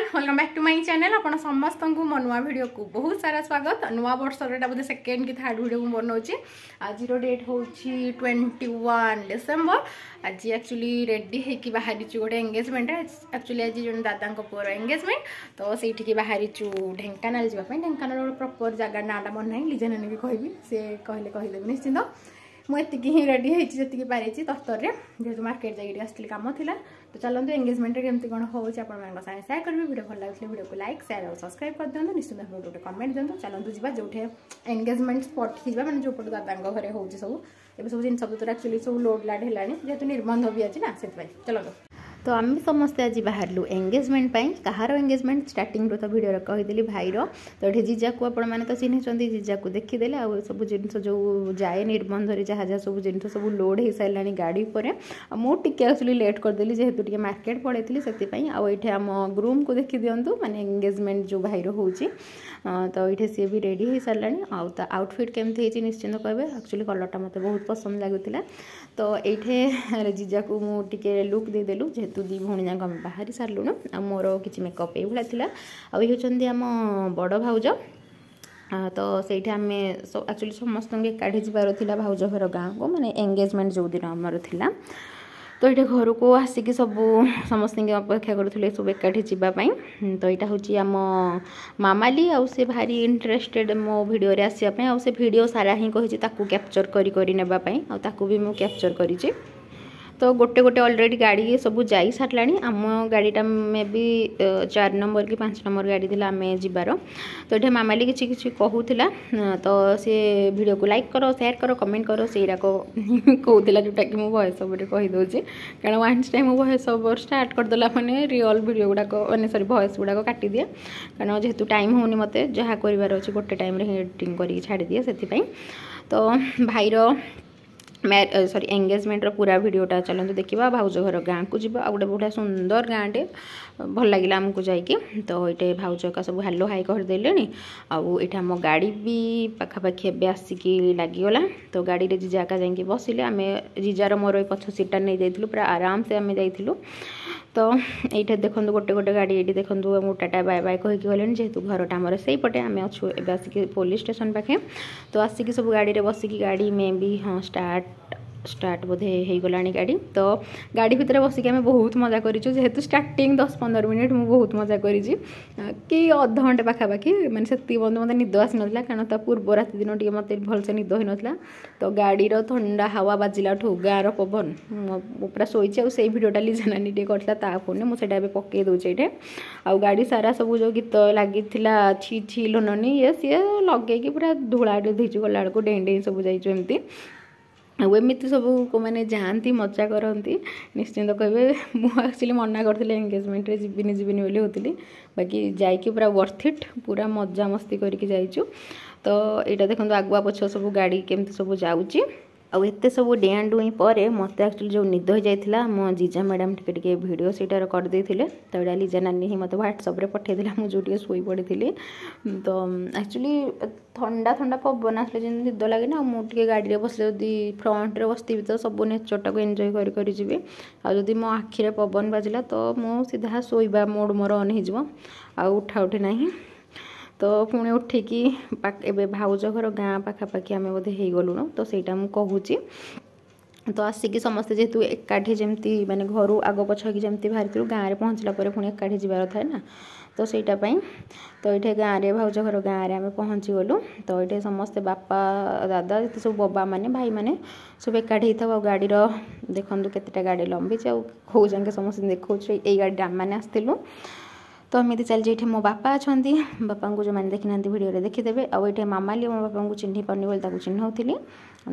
Everyone welcome back to my channel. आपण समस्त को मो नुआ वीडियो को बहुत सारा स्वागत। नुआ वर्षर एटा बोधे सेकेंड कि थर्ड वीडियो को बनाऊँगी। आज डेट हूँ 21 डिसेम्बर। आज एक्चुअली रेडी होगी बाहरी गोटे एंगेजमेंट। एक्चुअली आज जो दादा पुअर एंगेजमेंट तो से बाहरी ढेंकानाल जावाई। ढेंकानाल प्रॉपर जगह नाटा मन ना लिजा नानी भी कहबी से कहले कहीदेवी निश्चिंत। मुझे ही रेडी होती पारी तरतर जेहतु मार्केट जाइए आसती कम था। तो चलते एंगेजमेंट केमती कौन हो सागे सेयार करी। वीडियो भल लगे वीडियो को लाइक शेयर और सब्सक्राइब कर दिखाँ। निश्चित भाव गोटे कमेंट दिखाँ। चलते जावा जो एंगेजमेंट स्पॉट की मैंने जो पट दादा घरे हो सब जिन पतर एक्चुअली सब लोड लाड है जेहतु निर्बंध भी अच्छी ना से चलो। तो आम समस्ते आज बाहरलु एंगेजमेंट कहार एंगेजमेंट स्टार्टिंग तो वीडियो कहीदेली भाईर। तो ये जीजा को आपण मैंने तो चिन्हते जीजा को देखीदे आ सब जिन जो जाए निर्बंध जहाँ जहाँ सब जिन सब लोड हो सारा गाड़ी पर मुझे एक्चुअली लेट करदेली जेहेतु टी मार्केट पड़े से आईटे आम ग्रूम को देखी दिंतु माने एंगेजमेंट जो भाईर हो। तो ये सी भी रेडी हो सारा आउटफिट केमती निश्चिंत कहे। एक्चुअली कलरटा मत बहुत पसंद लगुला। तो ये जीजा को मुझे लुक देदेलु जेहेतु दी भौणी जाक बाहरी सारूँ आ मोर किसी मेकअप ये होती आम बड़ भाउज। तो से आम एक्चुअली समस्त एकाठी जबार भाउज घर गाँव को माने एंगेजमेंट जो दिन आमर थिला। तो ये घर को आसिक सब समस्त अपेक्षा करुले सब एकाठी जावाई। तो यहाँ हूँ आम मामाली आ से भारी इंटरेस्टेड मो वीडियो रे आसापी आ से वीडियो सारा ही कही कैप्चर करी नेबाई आ भी मुझे कैप्चर करी। तो गोटे गोटे ऑलरेडी गाड़ी सब जाई सारा आम गाड़ीटा मे भी 4 नंबर कि 5 नंबर गाड़ी थी आम जीवार। तो ये मामाली किसी किसी कहूला तो सी वीडियो को लाइक करो शेयर करो कमेंट करो से कहूला जोटा कि मुझे वॉइस ओवर कहीदे कारण once time voice over start करदेला मैंने रियल वीडियो गुड़ाक मैंने सॉरी वॉइस गुड़ाक काटी दिए कारण जेहेतु टाइम होनी मत जहाँ कर गोटे टाइम एडिटिंग करके छाड़ी दिए से। तो भाईर सॉरी एंगेजमेंट पूरा वीडियोटा चलते देखा। भाउज घर गाँव को जीवा गोटे बढ़िया सुंदर गाँटे भल लगे आमको जाकि। तो ये भाउज का सब हालो हाई करदे आउ आम गाड़ी भी पखापाखि ए आसिकी लगिगला। तो गाड़ी रे जीजा का जाकि बसिले आम जीजार मोर पछ सीटा नहीं जाइलु पूरा आराम से आम जाइलु। तो ये देखो गोटे गोटे गाड़ी ये देखो टाटा बाय बाय कहीकि गले जेहेतु घरटा आमर से पटे आम अच्छु ए आसिक पुलिस स्टेशन पाखे। तो आसिक सब गाड़ी रे बसिकी गाड़ी में भी हाँ स्टार्ट बोधे हो गला गाड़ी। तो गाड़ी भितर बसिक आम बहुत मजा करूँ जेहेतु स्टार्टिंग 10-15 मिनट मुझे बहुत मजा करी कि अध घंटे पाखापाखि मैंने से बंद मत निद आसी ना कारण ता पूर्व राति दिन टे मत भलसे निद हो ना। तो गाड़ीर ठंडा हावा बाजिला गाँव पवन पूरा शोची से भिडटा लिजा नानी टे करता फोन मुझे पकई दूचे ये आ गाड़ी सारा सब जो गीत लगी छी छी लोननी ये सी लगे पूरा धूला धीचु गला बेलू डें डें सब जामती एमती सब को मैंने जाती मजा करती। निश्चिंत कहे मुझे एक्चुअली मना करी एंगेजमेंट रे जीविनी जीविनी बोली होती बाकी जाइए पूरा वर्थ इट पूरा मजा मस्ती करके जाइचु। तो यहाँ देखो आगुआ पछ सब गाड़ी केमती सब जाऊँगी आउ एत सब डेँ डुई पर मत एक्चुअली जो निद हो जाता मो जीजा मैडम टे वीडियो सीटार करदे। तो यहाँ लीजा नानी ही मत व्हाट्सअप पठेला मुझे शोई पड़ी। तो एक्चुअली ठंडा ठंडा पवन आसले जमी निद लगे ना मुझे गाड़ी में बसले जदि फ्रंट रे बसती तो सब नेचरटा को एंजॉय करी जी। आदि मो आखिरे पवन बाजिला तो मु सीधा शोइबा मोड मोर ऑन हो उठा उठी ना। तो पुणे उठिकी ए भाउज घर गाँ पाखापाखि आम बोधे हो गलुण। तो सहीटा मुझे कहूँ तो आसिक समस्ते जेहेतु एकाठी जमती माने घर आग पछकी जमती बाहरी गाँव में पहुँचला पुणी एकाठी जबार थाए ना। तो सहीटापी तो ये गाँव में भाउज घर गाँव में आम पहुँची गलु। तो ये समस्ते बापा दादा ये सब बबा मैंने भाई मैंने सब एकाठी होता गाड़ी देखु केतेटा गाड़ी लंबी कौ जाके समस्त देखो ये गाड़ी आम मैंने आसलु। तो एमती चलती ये मो बापा अच्छा बापा को जो मैंने देखी ना वीडियो देखीदे आउ ये मामाली मो बापा को चिन्ह पानी बोली चिन्हौली।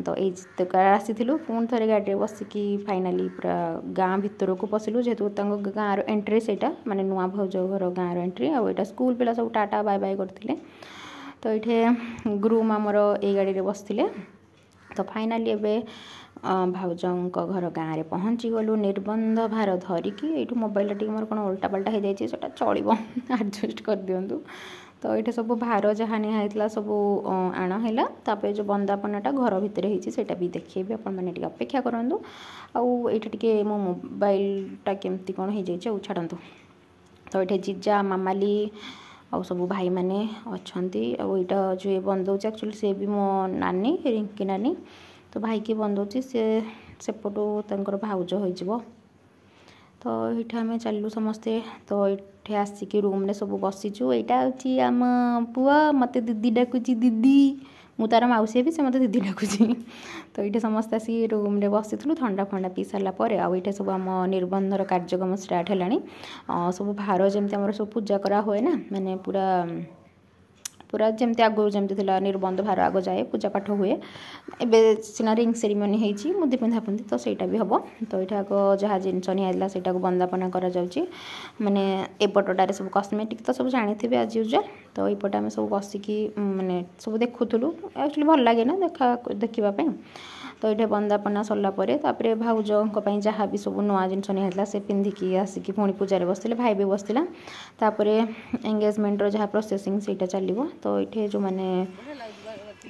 तो ये आसीलु पुणी थे गाड़ी बसिकी फाइनाली पूरा गाँ भितर को पशिलु जेहेतु गाँव एंट्री से माने नुआ भाउज घर गाँव एंट्री आउ यहाँ स्कूल पिला सब टाटा बाय बाय करते। तो ये ग्रूम आमर ये गाड़ी में बसते। तो फाइनाली एबे भाउजों घर गाँव में पहुँची गलु निर्बंध भार धरिकी ये मोबाइल टी मोर कौन उल्टा पाल्टा हो जाए चलो एडजस्ट कर दिंतु। तो ये सब भार जहाँ निहाईला सब आणाला तापर जो बंदापनाटा घर भितर होता भी देखिए आपण मैंने अपेक्षा करूँ। आउ ये मो मोबाइलटा केमती कौन हो जाए छाड़ू। तो ये जीजा मामाली और सब भाई मैंने अच्छा और जो ये बंदौच एक्चुअली सी भी मो नानी रिंकी नानी तो भाई की बंदौच सी सेपटू तर भाउज हो तो ये आम चलू समस्ते तो ये आसिक रूम रे सब बसीचु यहाँ हूँ आम पुआ मत दीदी डाकुची दीदी मु तार मौसी भी से मत दीदी डाकुची तो ये समस्त आसी रूम रे बसी ठंडा फंडा पी सारापर आईटे सब आम निबंधर कार्यक्रम स्टार्ट है सब भार जमी सब पूजा करा हुए ना माने पूरा पूरा जमती आगु जमती थी निबंध भार आग जाए पूजा पाठ हुए एबे सीना रिंग सेरिमनी होती मुदी पिंधा पिंधि तो सहीटा भी हम तो ये आग जहाँ जिनस निहला से बंदापना कर माने एपटारे सब कस्मेटिक तो सब जानी आज यूजुआल तो यपटे आम सब बसिकी माने सब देखुलु एक्चुअली भल लगे ना देखापी तो ये बंदापना सरलापर भाउज जहाँ भी सब नुआ जिनस निहला से पिंधिकी आसिकी पुणी पूजा बसते भाई भी बसला तापर एंगेजमेंट जहाँ प्रोसेसिंग से चलो तो ये जो मैंने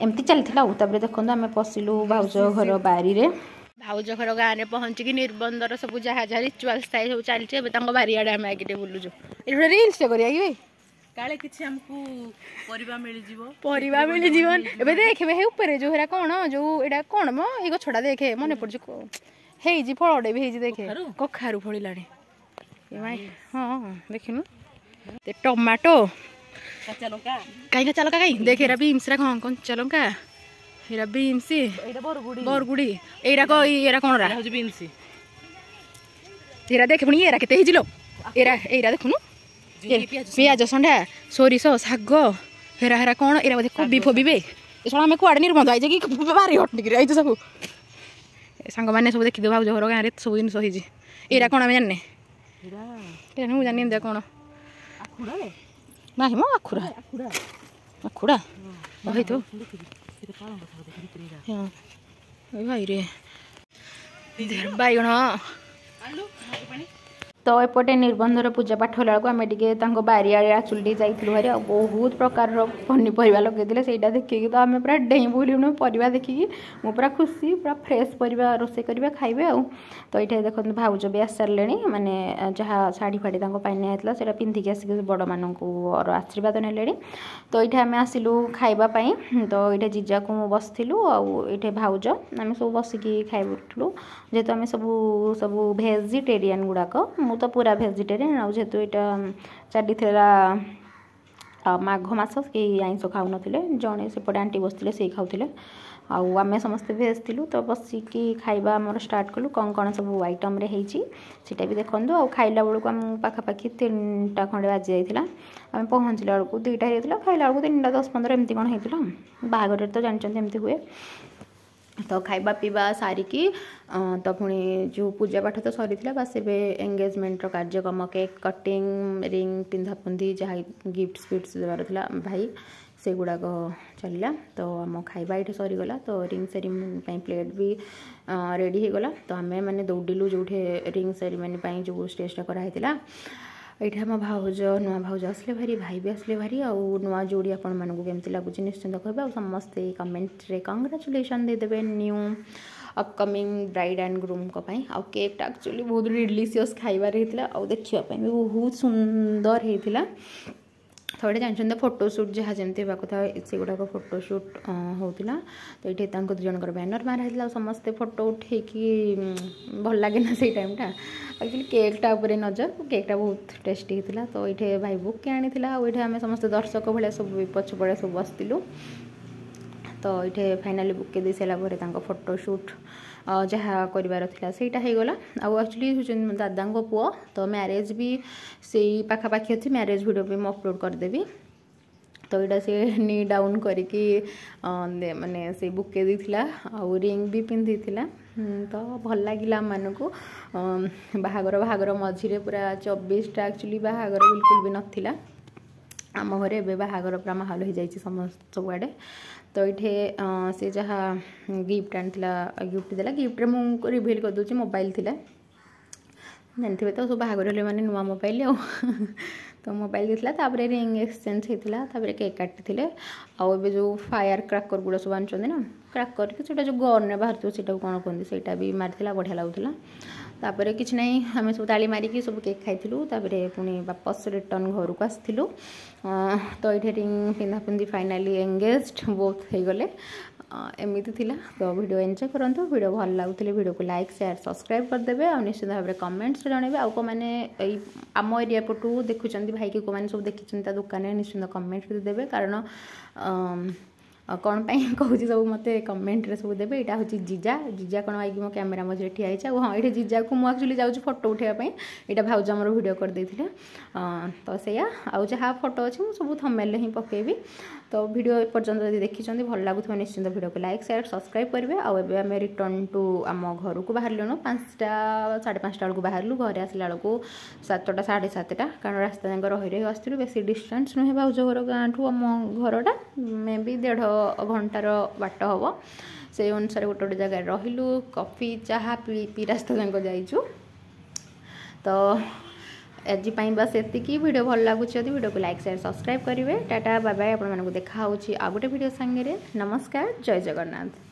एमती चलता देखो आम पशिलु भाउज घर बारी रे भाउज घर गाँव में पहुँचिकी निबंधर सब जहाँ जहाँ रिचुआल थाए सब चलती बारियाड़े आम आगे बुलुचु ये रिल्स करिए काले किछि हमकु परिबा मिल जीवो परिबा मिल जीवन एबे देखबे हे ऊपर जो हेरा कोन जो एडा कोन म ए गछडा देखे मने पड़ जो हेई जी फळडे भी हेई जी देखे कखारु फळिलाणी ए भाई हां देखिनु ते टमाटो कच्चा लंका कच्चा लंका काई देख हेरा बीम्स रा कोन कच्चा लंका हेरा बीम्स एटा बरगुडी एरा को एरा कोन रा हो बीम्स हेरा देख पुनी एरा केते हेजिलो एरा देखुनु पियाज संडा सोरिष शाग हेरा हेरा कौन एरा बोधे कोबी फोबे ये आम कड़े निबंध आई कि बारी हटनिक आई सब सांग मैंने सब देखी भाज घर गाँव में सब जिन होती एरा कौन आम जाने मुझे जानी कौन ना मो आखुरा आखुरा भाई तो भाई रे बैगण तो एपटे निबंधर पूजा पाठ होला आम टे बारियाड़े आचुल जाइलु भारी बहुत प्रकार पनीपरिया लगे से देखिए तो आम पूरा डेई बुलूँ परिवा देखिकी मु पूरा खुशी पूरा फ्रेश परिवा रोसे करेंगे खाइबे आ तो ये देखो भाउज भी आस सारे माने जहाँ शाढ़ी फाड़ी निता से पिंधिकी आसिक बड़ मानक आशीर्वाद ने तो ये आम आसिलु खाइबापी तो ये जीजा को बसलु आए भाउज आम सब बसिकी खाइलु जेहेतु आम सब भेजिटेरियन गुड़ाक तो पूरा भेजिटेरियन आ जेहेतु यहाँ चली माघ मास कई आइंस खाऊ नथिले जड़े सेपटे आंटी बसते से खाऊले आम समस्ते भेज थिलु तो बसिकी खाइबा आमर स्टार्ट कलु कौन सब आइटम रे हेची सेटा भी देखंदु आ खाइला बेलू आम पाखापाखि 3टा खंडे बाजी जाइतिला आम पहुँचला बेलू 2टा होता खाइला बेलू 3टा 10-15 एमती कौन होता बाहागर तो जानते एमती हुए तो खाइबा पीवा सारिकी तो पुणी जो पूजा पाठ तो सरी बास एंगेजमेंट कार्यक्रम केक कटिंग रिंग पिंधा पुंधि जहाँ गिफ्ट फिफ्ट देवार था भाई से गुड़ाक चलला तो आम खाइबा ये सरीगला तो रिंग सेरिमनी प्लेट भी रेडी हो गला तो आम मैंने दौड़िलु जो रिंग सेरिमनी जो स्टेजटा कराइला ये आम भाउज नुआ भाउज आसले भारी भाई भी आसले भारी आ नुआ जोड़ी आपण मानक केमती लगुच निश्चिंत कहबे आ समस्ते कमेंट रे कंग्रेचुलेसन देदेवे new upcoming bride and groom को पाई आ केकटा एक्चुअली बहुत डिलीशियस खाइबार होता आ देखा बहुत सुंदर होता थोड़े जानते फोटोशूट जहाँ जमी कथा से गुड़ाक फोटोशूट होता तो ये जनकर बैनर मारा समस्ते फोटो उठे भल लगे ना से टाइमटा एक्चुअली केकटा उपर नजर केकटा बहुत टेस्टी होता तो ये भाई बुक के आनी ये आम समस्त दर्शक भाया सब पछपड़े सब बसलु तो ये फाइनाली बुके दे सारापर फोटोशूट जहाँ करार सहीटा हो गला एक्चुअली दादा पुओ तो मैरेज भी से पाखापाखि अच्छी मैरेज वीडियो भी मैं अपलोड करदेवी तो यहाँ से नी डाउन करके माने से बुके देथिला आ रिंग भी पिंधि तो भल लगिला मानक बाहागर मझिरे पूरा 24टा एक्चुअली बाहागर बिल्कुल भी नथिला आम घरे एबे बाहागर पूरा माहौल हो जाइए समस्त सबुआड़े तो ये से जहाँ गिफ्ट आनीला गिफ्ट देला गिफ्ट मुझे रिभिल कर दूसरी मोबाइल थिला जानते तो सब बाहागर माने नुआ मोबाइल तो मोबाइल देता तापर रिंग एक्सचेंज होता तापर केक काटी आउ जो फायर क्राकर गुड़ा सब आनुंट ना क्राकर कि जो गन बाहर से कौन कहते ସେଇଟା भी मारी बढ़िया लगुला तापर कि ना आम सब ताली मारिकी सब केक खाइलु पुणी वापस रिटर्न घर को आसलु तो ये रिंग पिंधा पिंधि फाइनाली एंगेज्ड बोथ हो गले एमती थिला तो वीडियो एंजॉय करंतु वीडियो भल लगुले वीडियो को लाइक शेयर सब्सक्राइब करदेवे आ निश्चित भाव में कमेंट्स जनइबे आउ मैंने आम एरिया पटू देखुं भाई कि मैंने सब देखी दुकान निश्चित कमेंट देवे कारण कौन पाई कहूँ सब मत कमेंट सब देवे यहाँ हूँ जीजा जीजा कौन आई मो कैमेरा मझे ठिया है हाँ ये जीजा को मुझे एक्चुअली जाऊँ फोटो उठाइबापी यहाँ भाउज आमर वीडियो करदे तो सैया आउ जहाँ फोटो अच्छी मुझे सब थंबनेल ही पकेबी तो वीडियो पर्यंत जब देखी भल लगुव निश्चिंत वीडियो को लाइक शेयर सब्सक्राइब करेंगे आम रिटर्न टू आम घर को बाहर 5टा 5:30 बेलू बाहर घरे आसला बेलू 7टा 7:30 कारण रास्ता जाक रही रही आसलु बेसी डिस्टेंस नुहे भाउज घर गाँ ठू आम घरटा मे बी 1.5 घंटार बाट हम से अनुसार गोटे गोटे जगह रहिलु कॉफी चाहा पी रास्ता जाक जाइचु तो आज बस एतिकी वीडियो भल लगुच वीडियो को लाइक शेयर सब्सक्राइब करेंगे टाटा बाय बाय आप देखा आ गोटे वीडियो सांगे नमस्कार जय जगन्नाथ।